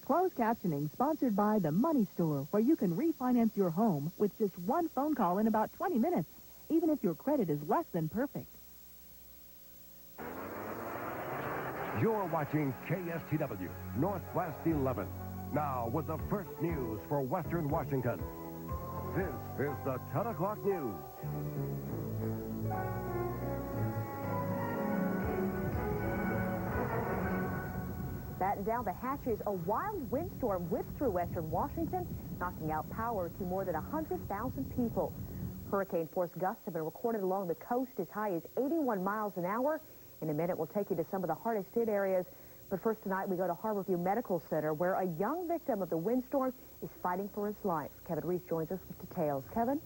Closed captioning sponsored by The Money Store, where you can refinance your home with just one phone call in about 20 minutes, even if your credit is less than perfect. You're watching KSTW, Northwest 11. Now with the first news for Western Washington. This is the 10 o'clock news. Batten down the hatches, a wild windstorm whipped through western Washington, knocking out power to more than 100,000 people. Hurricane-force gusts have been recorded along the coast as high as 81 miles an hour. In a minute, we'll take you to some of the hardest hit areas. But first tonight, we go to Harborview Medical Center, where a young victim of the windstorm is fighting for his life. Kevin Reese joins us with details. Kevin?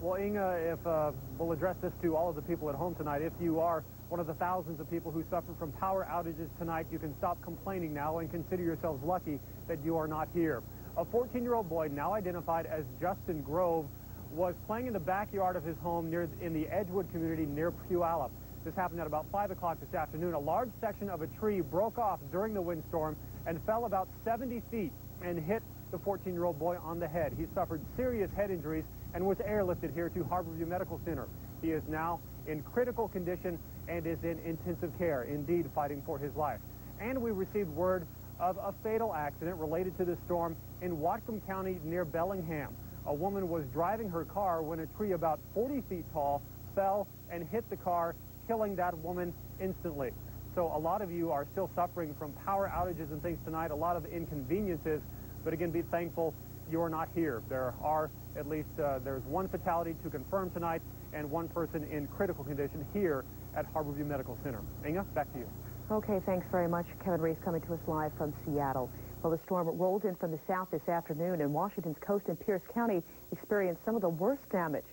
Well, Inga, we'll address this to all of the people at home tonight. If you are one of the thousands of people who suffered from power outages tonight, you can stop complaining now and consider yourselves lucky that you are not here. A 14-year-old boy, now identified as Justin Grove, was playing in the backyard of his home in the Edgewood community near Puyallup. This happened at about 5 o'clock this afternoon. A large section of a tree broke off during the windstorm and fell about 70 feet and hit the 14-year-old boy on the head. He suffered serious head injuries and was airlifted here to Harborview Medical Center. He is now in critical condition and is in intensive care, indeed fighting for his life. And we received word of a fatal accident related to the storm in Whatcom County near Bellingham. A woman was driving her car when a tree about 40 feet tall fell and hit the car, killing that woman instantly. So a lot of you are still suffering from power outages and things tonight, a lot of inconveniences, but again, be thankful you're not here. There are at least, there's one fatality to confirm tonight and one person in critical condition here at Harborview Medical Center. Inga, back to you. Okay, thanks very much. Kevin Reese coming to us live from Seattle. Well, the storm rolled in from the south this afternoon, and Washington's coast and Pierce County experienced some of the worst damage.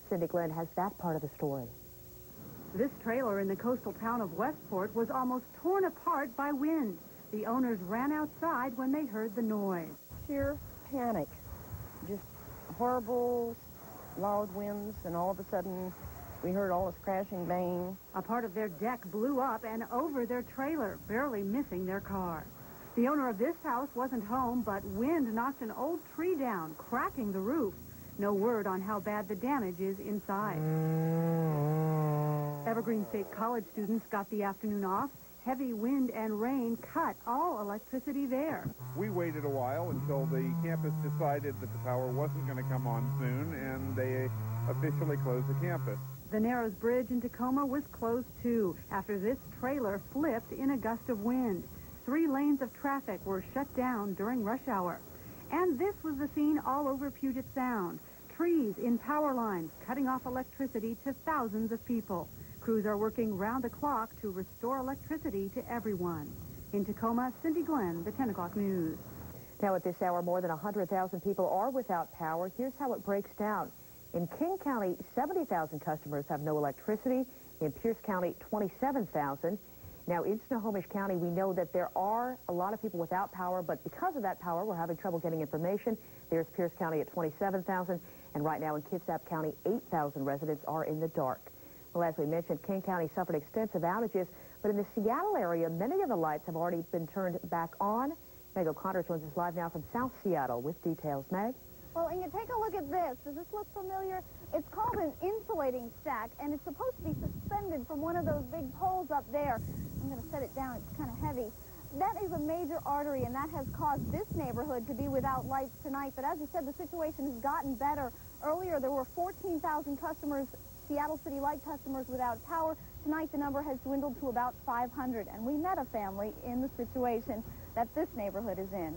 Cindy Glenn has that part of the story. This trailer in the coastal town of Westport was almost torn apart by wind. The owners ran outside when they heard the noise. Sheer panic. Just horrible, loud winds, and all of a sudden, we heard all this crashing, bang. A part of their deck blew up and over their trailer, barely missing their car. The owner of this house wasn't home, but wind knocked an old tree down, cracking the roof. No word on how bad the damage is inside. Evergreen State College students got the afternoon off. Heavy wind and rain cut all electricity there. We waited a while until the campus decided that the power wasn't going to come on soon, and they officially closed the campus. The Narrows Bridge in Tacoma was closed too after this trailer flipped in a gust of wind. 3 lanes of traffic were shut down during rush hour. And this was the scene all over Puget Sound. Trees in power lines cutting off electricity to thousands of people. Crews are working round the clock to restore electricity to everyone. In Tacoma, Cindy Glenn, the 10 o'clock news. Now at this hour, more than 100,000 people are without power. Here's how it breaks down. In King County, 70,000 customers have no electricity. In Pierce County, 27,000. Now in Snohomish County, we know that there are a lot of people without power, but because of that power, we're having trouble getting information. There's Pierce County at 27,000, and right now in Kitsap County, 8,000 residents are in the dark. Well, as we mentioned, King County suffered extensive outages, but in the Seattle area, many of the lights have already been turned back on. Meg O'Connor joins us live now from South Seattle with details. Meg? Well, Inga, take a look at this. Does this look familiar? It's called an insulating stack, and it's supposed to be suspended from one of those big poles up there. I'm going to set it down. It's kind of heavy. That is a major artery, and that has caused this neighborhood to be without lights tonight. But as you said, the situation has gotten better. Earlier, there were 14,000 customers, Seattle City Light customers, without power. Tonight, the number has dwindled to about 500, and we met a family in the situation that this neighborhood is in.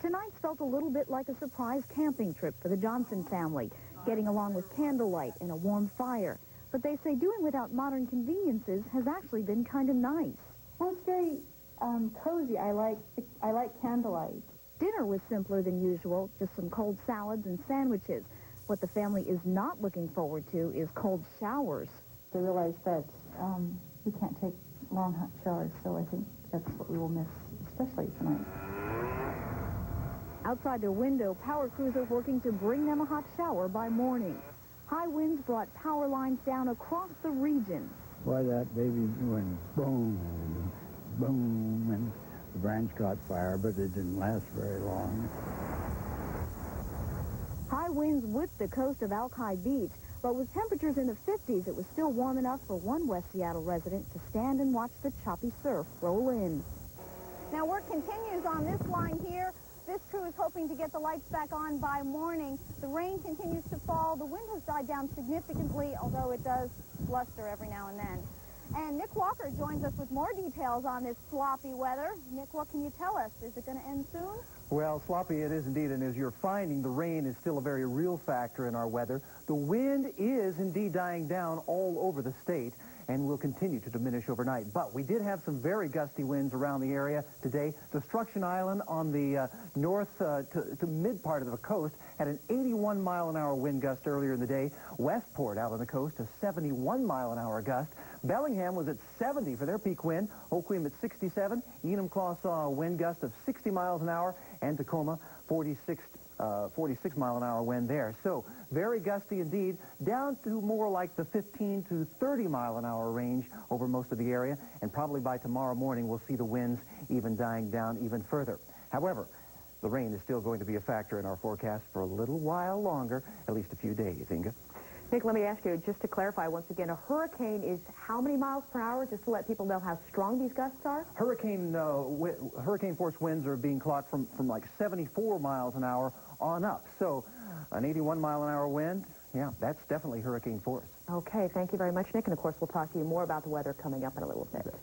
Tonight's felt a little bit like a surprise camping trip for the Johnson family, getting along with candlelight and a warm fire. But they say doing without modern conveniences has actually been kind of nice. Well, it's very cozy. I like candlelight. Dinner was simpler than usual, just some cold salads and sandwiches. What the family is not looking forward to is cold showers. They realize that we can't take long hot showers, so I think that's what we will miss, especially tonight. Outside their window, power crews are working to bring them a hot shower by morning. High winds brought power lines down across the region. Why, that baby went boom, boom, and the branch caught fire, but it didn't last very long. High winds whipped the coast of Alki Beach, but with temperatures in the 50s, it was still warm enough for one West Seattle resident to stand and watch the choppy surf roll in. Now, work continues on this line here. This crew is hoping to get the lights back on by morning. The rain continues to fall. The wind has died down significantly, although it does bluster every now and then. And Nick Walker joins us with more details on this sloppy weather. Nick, what can you tell us? Is it going to end soon? Well, sloppy it is indeed, and as you're finding, the rain is still a very real factor in our weather. The wind is indeed dying down all over the state and will continue to diminish overnight. But we did have some very gusty winds around the area today. Destruction Island on the north to mid part of the coast had an 81-mile-an-hour wind gust earlier in the day. Westport out on the coast, a 71-mile-an-hour gust. Bellingham was at 70 for their peak wind. Oquim at 67. Enumclaw saw a wind gust of 60 miles an hour. And Tacoma, 46-mile-an-hour wind there. So very gusty indeed, down to more like the 15 to 30-mile-an-hour range over most of the area. And probably by tomorrow morning, we'll see the winds even dying down even further. However, the rain is still going to be a factor in our forecast for a little while longer, at least a few days. Inga? Nick, let me ask you, just to clarify once again, a hurricane is how many miles per hour, just to let people know how strong these gusts are? Hurricane force winds are being clocked from like 74 miles an hour on up. So an 81-mile-an-hour wind, yeah, that's definitely hurricane force. Okay, thank you very much, Nick. And, of course, we'll talk to you more about the weather coming up in a little bit.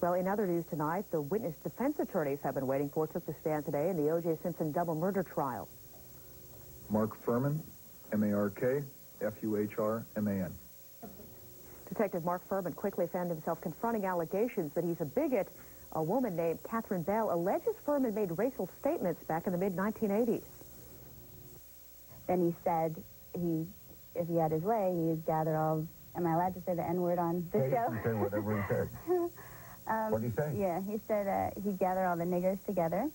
Well, in other news tonight, the witness defense attorneys have been waiting for took the stand today in the O.J. Simpson double murder trial. Mark Furman, M-A-R-K-F-U-H-R-M-A-N. Detective Mark Furman quickly found himself confronting allegations that he's a bigot. A woman named Catherine Bell alleges Furman made racial statements back in the mid-1980s. Then he said if he had his way, he'd gather all... Am I allowed to say the N-word on the show? You can say whatever he said. What did he say? Yeah, he said he'd gather all the niggers together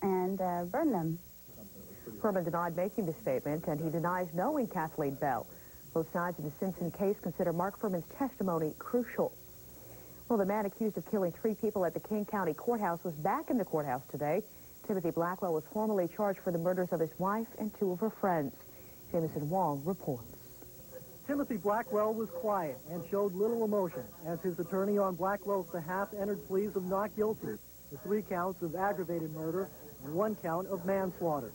and burn them. Furman denied making the statement, and he denies knowing Kathleen Bell. Both sides of the Simpson case consider Mark Furman's testimony crucial. Well, the man accused of killing 3 people at the King County Courthouse was back in the courthouse today. Timothy Blackwell was formally charged for the murders of his wife and 2 of her friends. Jameson Wong reports. Timothy Blackwell was quiet and showed little emotion as his attorney on Blackwell's behalf entered pleas of not guilty to 3 counts of aggravated murder and 1 count of manslaughter.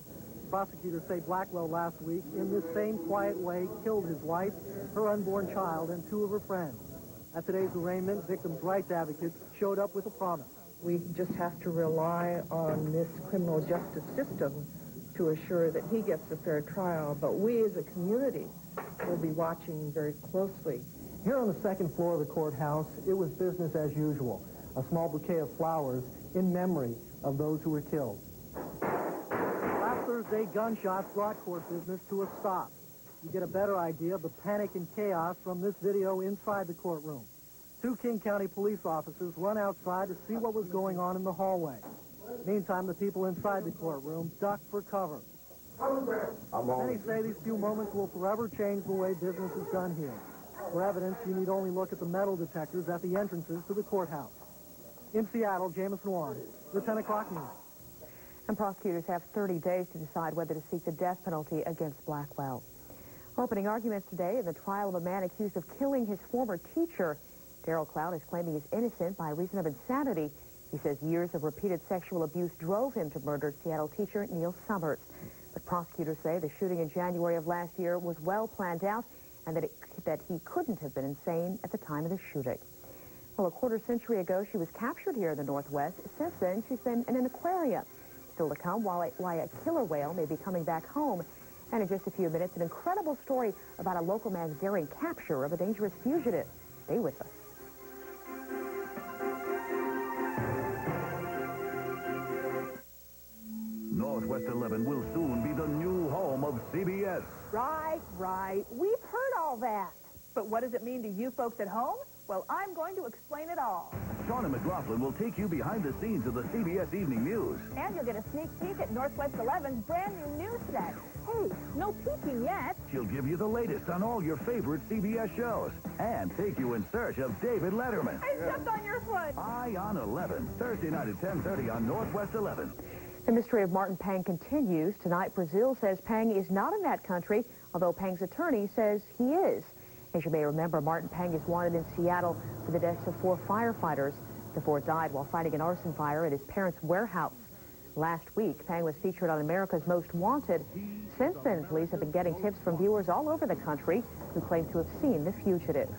Prosecutors say Blackwell last week, in this same quiet way, killed his wife, her unborn child, and 2 of her friends. At today's arraignment, victims' rights advocates showed up with a promise. We just have to rely on this criminal justice system to assure that he gets a fair trial, but we as a community will be watching very closely. Here on the 2nd floor of the courthouse, it was business as usual. A small bouquet of flowers in memory of those who were killed. Last Thursday, gunshots brought court business to a stop. You get a better idea of the panic and chaos from this video inside the courtroom. 2 King County police officers run outside to see what was going on in the hallway. Meantime, the people inside the courtroom duck for cover. Many say these few moments will forever change the way business is done here. For evidence, you need only look at the metal detectors at the entrances to the courthouse. In Seattle, Jameson Wong, the 10 o'clock news. And prosecutors have 30 days to decide whether to seek the death penalty against Blackwell. Opening arguments today in the trial of a man accused of killing his former teacher. Darrell Cloud is claiming he's innocent by reason of insanity. He says years of repeated sexual abuse drove him to murder Seattle teacher Neil Summers. But prosecutors say the shooting in January of last year was well planned out and that he couldn't have been insane at the time of the shooting. Well, a quarter century ago, she was captured here in the Northwest. Since then, she's been in an aquarium. Still to come, why a killer whale may be coming back home. And in just a few minutes, an incredible story about a local man's daring capture of a dangerous fugitive. Stay with us. Northwest 11 will soon be the new home of CBS. Right. We've heard all that. But what does it mean to you folks at home? Well, I'm going to explain it all. Shauna McLaughlin will take you behind the scenes of the CBS Evening News. And you'll get a sneak peek at Northwest 11's brand new news set. Hey, no peeking yet. She'll give you the latest on all your favorite CBS shows and take you in search of David Letterman. I stepped on your foot. Eye on 11, Thursday night at 10:30 on Northwest 11. The mystery of Martin Pang continues. Tonight, Brazil says Pang is not in that country, although Pang's attorney says he is. As you may remember, Martin Pang is wanted in Seattle for the deaths of 4 firefighters. The 4 died while fighting an arson fire at his parents' warehouse. Last week, Pang was featured on America's Most Wanted. Since then, police have been getting tips from viewers all over the country who claim to have seen the fugitive.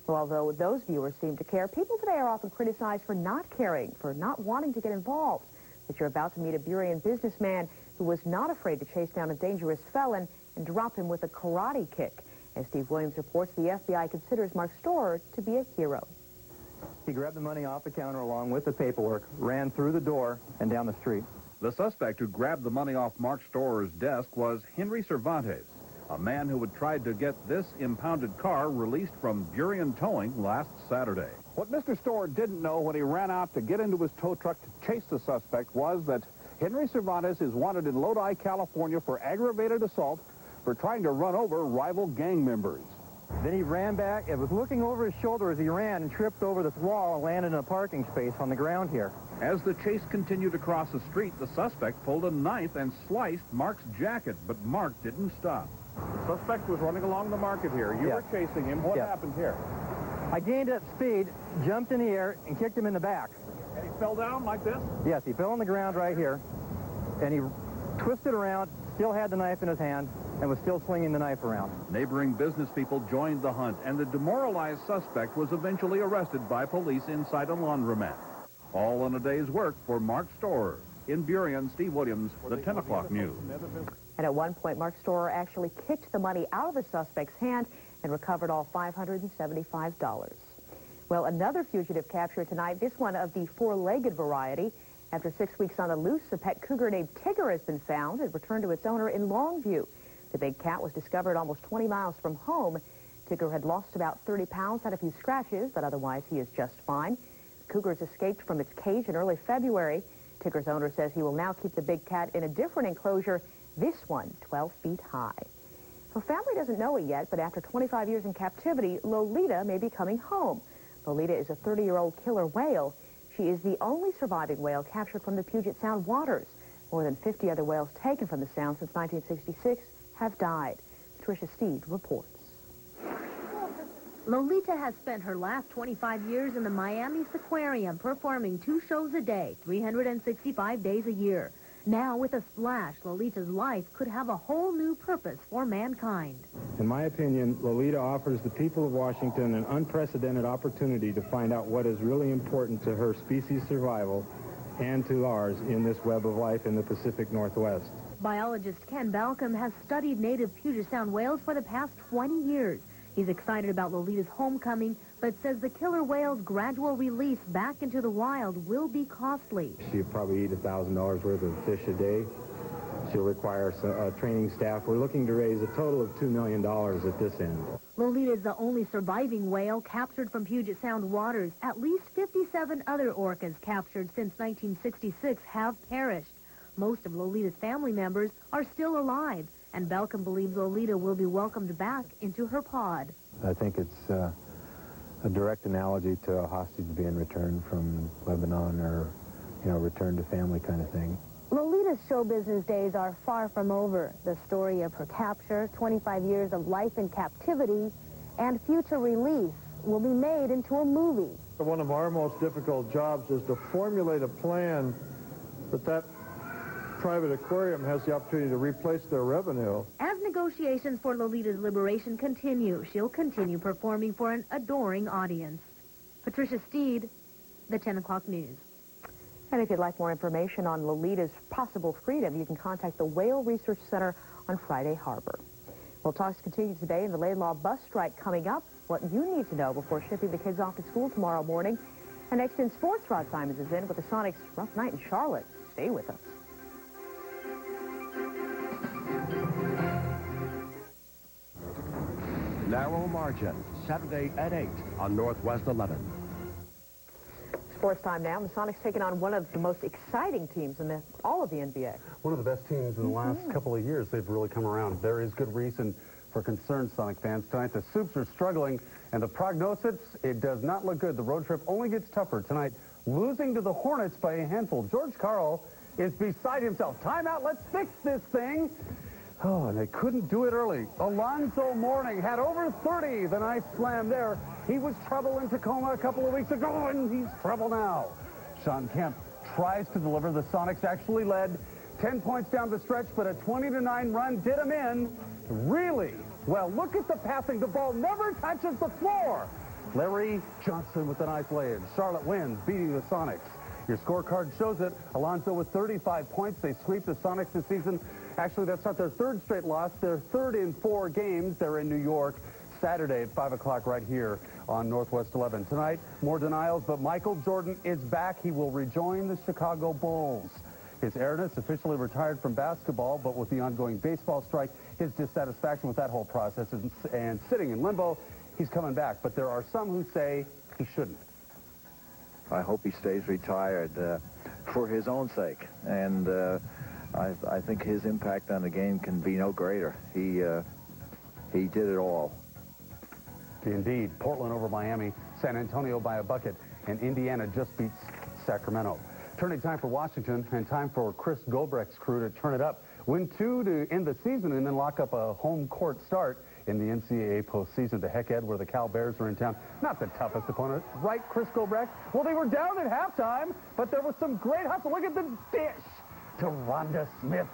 Well, although those viewers seem to care, people today are often criticized for not caring, for not wanting to get involved. But you're about to meet a Burien businessman who was not afraid to chase down a dangerous felon and drop him with a karate kick. As Steve Williams reports, the FBI considers Mark Storer to be a hero. He grabbed the money off the counter along with the paperwork, ran through the door and down the street. The suspect who grabbed the money off Mark Storer's desk was Henry Cervantes, a man who had tried to get this impounded car released from Burien Towing last Saturday. What Mr. Storer didn't know when he ran out to get into his tow truck to chase the suspect was that Henry Cervantes is wanted in Lodi, California for aggravated assault for trying to run over rival gang members. Then he ran back and was looking over his shoulder as he ran and tripped over this wall and landed in a parking space on the ground here. As the chase continued across the street, the suspect pulled a knife and sliced Mark's jacket, but Mark didn't stop. The suspect was running along the market here. You were chasing him. What happened here? I gained up speed, jumped in the air, and kicked him in the back. And he fell down like this? Yes, he fell on the ground right here, and he twisted around, still had the knife in his hand, and was still swinging the knife around. Neighboring business people joined the hunt, and the demoralized suspect was eventually arrested by police inside a laundromat. All in a day's work for Mark Storer. In Burien, Steve Williams, the 10 o'clock news. And at one point, Mark Storer actually kicked the money out of the suspect's hand and recovered all $575. Well, another fugitive captured tonight, this one of the 4-legged variety. After 6 weeks on the loose, a pet cougar named Tigger has been found and returned to its owner in Longview. The big cat was discovered almost 20 miles from home. Tigger had lost about 30 pounds, had a few scratches, but otherwise he is just fine. The cougar's escaped from its cage in early February. Tigger's owner says he will now keep the big cat in a different enclosure, this one 12 feet high. Her family doesn't know it yet, but after 25 years in captivity, Lolita may be coming home. Lolita is a 30-year-old killer whale. She is the only surviving whale captured from the Puget Sound waters. More than 50 other whales taken from the Sound since 1966 have died. Patricia Steed reports. Lolita has spent her last 25 years in the Miami Aquarium, performing 2 shows a day, 365 days a year. Now, with a splash, Lolita's life could have a whole new purpose for mankind. In my opinion, Lolita offers the people of Washington an unprecedented opportunity to find out what is really important to her species' survival and to ours in this web of life in the Pacific Northwest. Biologist Ken Balcom has studied native Puget Sound whales for the past 20 years. He's excited about Lolita's homecoming, but says the killer whale's gradual release back into the wild will be costly. She'll probably eat $1,000 worth of fish a day. She'll require training staff. We're looking to raise a total of $2 million at this end. Lolita is the only surviving whale captured from Puget Sound waters. At least 57 other orcas captured since 1966 have perished. Most of Lolita's family members are still alive, and Balcom believes Lolita will be welcomed back into her pod. I think it's a direct analogy to a hostage being returned from Lebanon or, returned to family kind of thing. Lolita's show business days are far from over. The story of her capture, 25 years of life in captivity, and future release will be made into a movie. One of our most difficult jobs is to formulate a plan that private aquarium has the opportunity to replace their revenue. As negotiations for Lolita's liberation continue, she'll continue performing for an adoring audience. Patricia Steed, the 10 o'clock news. And if you'd like more information on Lolita's possible freedom, you can contact the Whale Research Center on Friday Harbor. Well, talks continue today in the Laidlaw bus strike coming up. What you need to know before shipping the kids off to school tomorrow morning. And next in sports, Rod Simons is in with the Sonics' rough night in Charlotte. Stay with us. Narrow Margin, Saturday at 8 on Northwest 11. Sports time now. The Sonics taking on one of the most exciting teams in all of the NBA. One of the best teams in the last couple of years. They've really come around. There is good reason for concerned Sonic fans tonight. The Soups are struggling, and the prognosis, it does not look good. The road trip only gets tougher tonight, losing to the Hornets by a handful. George Karl is beside himself. Timeout, let's fix this thing. Oh, and they couldn't do it early. Alonzo Mourning had over 30. The nice slam there. He was trouble in Tacoma a couple of weeks ago, and he's trouble now. Sean Kemp tries to deliver. The Sonics actually led 10 points down the stretch, but a 20-9 run did him in. Really? Well, look at the passing. The ball never touches the floor. Larry Johnson with a nice lay-in. Charlotte wins, beating the Sonics. Your scorecard shows it. Alonzo with 35 points. They sweep the Sonics this season. Actually, that's not their third straight loss. Their third in 4 games. They're in New York Saturday at 5 o'clock right here on Northwest 11. Tonight, more denials, but Michael Jordan is back. He will rejoin the Chicago Bulls. His airness officially retired from basketball, but with the ongoing baseball strike, his dissatisfaction with that whole process and sitting in limbo, he's coming back. But there are some who say he shouldn't. I hope he stays retired for his own sake. And I think his impact on the game can be no greater. He did it all. Indeed. Portland over Miami, San Antonio by a bucket, and Indiana just beats Sacramento. Turning time for Washington and time for Chris Gobrecht's crew to turn it up. Win 2 to end the season and then lock up a home court start in the NCAA postseason to Heck Ed, where the Cal Bears are in town. Not the toughest opponent, right, Chris Gobrecht? Well, they were down at halftime, but there was some great hustle. Look at the dish to Rhonda Smith.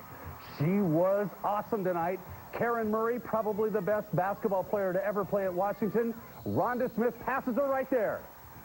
She was awesome tonight. Karen Murray, probably the best basketball player to ever play at Washington. Rhonda Smith passes her right there.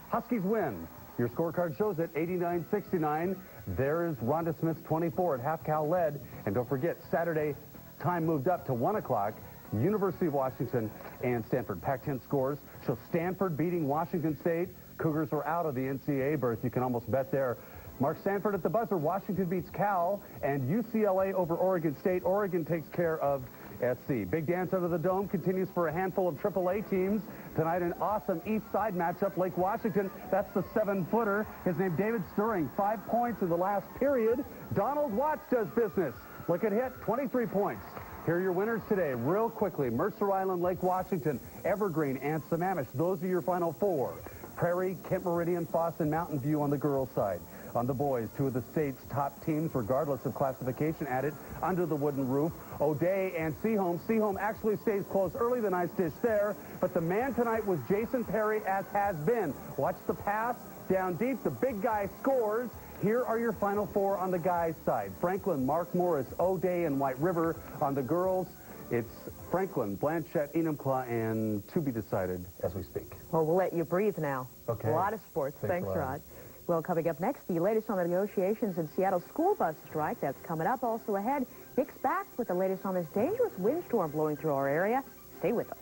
Huskies win. Your scorecard shows it, 89-69. There is Rhonda Smith's 24 at half. Cal led. And don't forget, Saturday, time moved up to 1 o'clock. University of Washington and Stanford. Pac-10 scores show Stanford beating Washington State. Cougars are out of the NCAA berth. You can almost bet there. Mark Stanford at the buzzer. Washington beats Cal. And UCLA over Oregon State. Oregon takes care of SC. Big dance under the dome continues for a handful of AAA teams. Tonight, an awesome East Side matchup. Lake Washington, that's the 7-footer. His name, David Stirring, 5 points in the last period. Donald Watts does business. Look at hit, 23 points. Here are your winners today, real quickly. Mercer Island, Lake Washington, Evergreen, and Sammamish. Those are your final 4. Prairie, Kent Meridian, Foss, and Mountain View on the girls' side. On the boys, 2 of the state's top teams, regardless of classification, added under the wooden roof. O'Day and Seaholm. Seaholm actually stays close early, the nice dish there. But the man tonight was Jason Perry, as has been. Watch the pass down deep. The big guy scores. Here are your final 4 on the guys' side. Franklin, Mark Morris, O'Day, and White River. On the girls, it's Franklin, Blanchette, Enumclaw, and to be decided as we speak. Well, we'll let you breathe now. Okay. A lot of sports. Thanks a lot. Rod. Well, coming up next, the latest on the negotiations in Seattle school bus strike. That's coming up. Also ahead, Nick's back with the latest on this dangerous windstorm blowing through our area. Stay with us.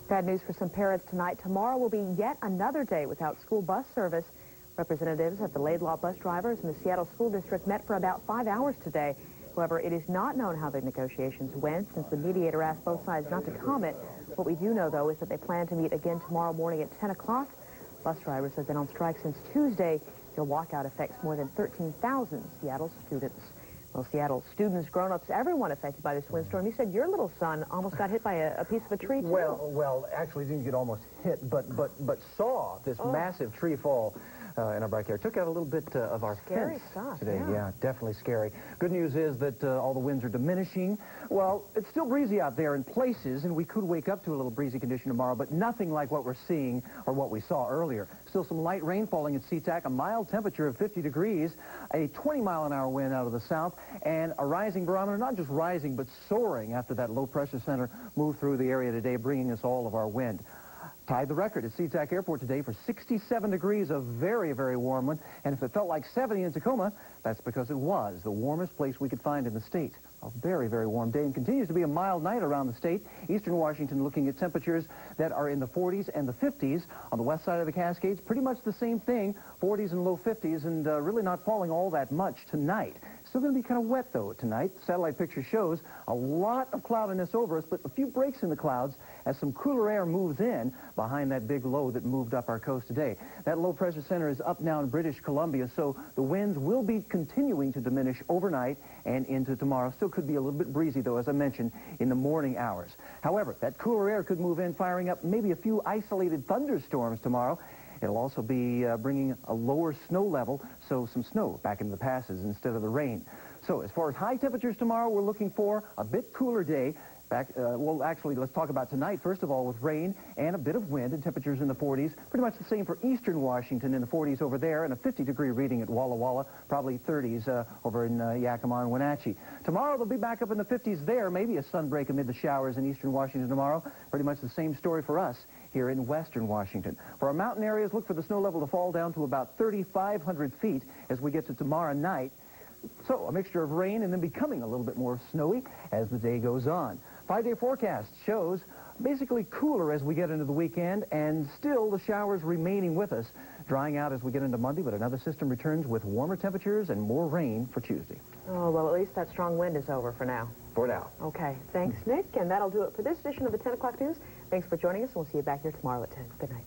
Bad news for some parents tonight. Tomorrow will be yet another day without school bus service. Representatives of the Laidlaw bus drivers and the Seattle School District met for about 5 hours today. However, it is not known how the negotiations went since the mediator asked both sides not to comment. What we do know, though, is that they plan to meet again tomorrow morning at 10 o'clock. Bus drivers have been on strike since Tuesday. Their walkout affects more than 13,000 Seattle students. Well, Seattle students, grown-ups, everyone affected by this windstorm. You said your little son almost got hit by a piece of a tree, too. Well, actually didn't get almost hit, but saw this massive tree fall in our backyard. Took out a little bit of our Scary fence stuff, today. yeah. Definitely scary. Good news is that all the winds are diminishing. Well, it's still breezy out there in places, and we could wake up to a little breezy condition tomorrow, but nothing like what we're seeing or what we saw earlier. Still some light rain falling at SeaTac, a mild temperature of 50 degrees, a 20-mile-an-hour wind out of the south, and a rising barometer, not just rising, but soaring after that low-pressure center moved through the area today, bringing us all of our wind. tied the record at SeaTac Airport today for 67 degrees, a very, very warm one. And if it felt like 70 in Tacoma, that's because it was the warmest place we could find in the state. A very, very warm day, and continues to be a mild night around the state. Eastern Washington looking at temperatures that are in the 40s and the 50s. On the west side of the Cascades, pretty much the same thing, 40s and low 50s, and really not falling all that much tonight. Still going to be kind of wet, though, tonight. The satellite picture shows a lot of cloudiness over us, but a few breaks in the clouds as some cooler air moves in behind that big low that moved up our coast today. That low pressure center is up now in British Columbia, so the winds will be continuing to diminish overnight and into tomorrow. Still could be a little bit breezy, though, as I mentioned, in the morning hours. However, that cooler air could move in, firing up maybe a few isolated thunderstorms tomorrow. It'll also be bringing a lower snow level, so some snow back into the passes instead of the rain. So as far as high temperatures tomorrow, we're looking for a bit cooler day. Well, actually, let's talk about tonight, first of all, with rain and a bit of wind and temperatures in the 40s. Pretty much the same for eastern Washington in the 40s over there, and a 50-degree reading at Walla Walla, probably 30s over in Yakima and Wenatchee. Tomorrow, they'll be back up in the 50s there, maybe a sunbreak amid the showers in eastern Washington tomorrow. Pretty much the same story for us here in western Washington. For our mountain areas, look for the snow level to fall down to about 3,500 feet as we get to tomorrow night. So a mixture of rain and then becoming a little bit more snowy as the day goes on. 5-day forecast shows basically cooler as we get into the weekend, and still the showers remaining with us, drying out as we get into Monday, but another system returns with warmer temperatures and more rain for Tuesday. Oh, well, at least that strong wind is over for now. For now. Okay. Thanks, Nick. And that'll do it for this edition of the 10 o'clock news. Thanks for joining us, and we'll see you back here tomorrow at 10. Good night.